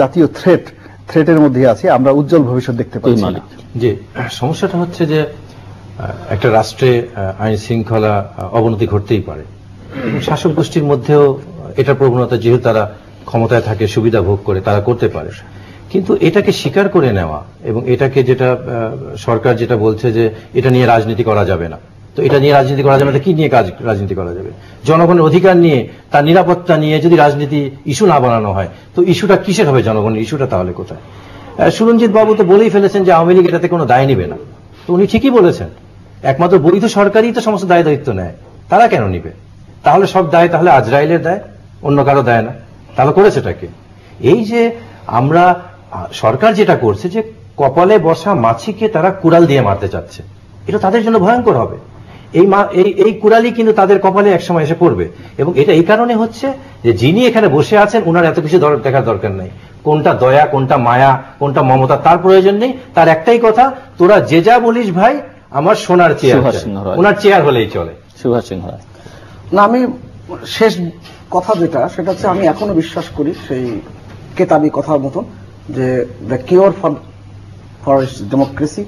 জাতীয় থ্রেটের মধ্যে আছে, আমরা উজ্জ্বল ভবিষ্যৎ দেখতে পাচ্ছি না। জি, সমস্যাটা হচ্ছে যে একটা রাষ্ট্রে আইন শৃঙ্খলা অবনতি ঘটতেই পারে, শাসক গোষ্ঠীর মধ্যেও এটা প্রবণতা, যেহেতু তারা ক্ষমতায় থাকে, সুবিধা ভোগ করে, তারা করতে পারে। কিন্তু এটাকে স্বীকার করে নেওয়া এবং এটাকে যেটা সরকার যেটা বলছে যে এটা নিয়ে রাজনীতি করা যাবে না, তো এটা নিয়ে রাজনীতি করা যাবে না, কি নিয়ে রাজনীতি করা যাবে? জনগণের অধিকার নিয়ে, তার নিরাপত্তা নিয়ে যদি রাজনীতি ইস্যু না বানানো হয়, তো ইস্যুটা কিসের হবে? জনগণের ইস্যুটা তাহলে কোথায়? সুরঞ্জিত বাবু তো বলেই ফেলেছেন যে আওয়ামী লীগ এটাতে কোনো দায় নিবে না। তো উনি ঠিকই বলেছেন, একমাত্র বৈধ সরকারই তো সমস্ত দায় দায়িত্ব নেয়, তারা কেন নিবে? তাহলে সব দায় তাহলে আজরাইলের দায়, অন্য কারো দায় না। তাহলে করেছেটাকে? এই যে আমরা সরকার যেটা করছে, যে কপালে বসা মাছিকে তারা কুড়াল দিয়ে মারতে চাচ্ছে, এটা তাদের জন্য ভয়ঙ্কর হবে। এই কুড়ালি কিন্তু তাদের কপালে একসময় এসে পড়বে। এবং এটা এই কারণে হচ্ছে যে যিনি এখানে বসে আছেন ওনার এত কিছু দেখার দরকার নেই, কোনটা দয়া, কোনটা মায়া, কোনটা মমতা, তার প্রয়োজন নেই। তার একটাই কথা, তোরা যে যা বলিস ভাই, আমার সোনার চেয়ার, ওনার চেয়ার হলেই চলে। সুভাষ সিংহ রায়। না, আমি শেষ কথা যেটা, সেটা হচ্ছে আমি এখনো বিশ্বাস করি সেই কেতাবি কথার মতন যে দ্য কিওর ফর ডেমোক্রেসি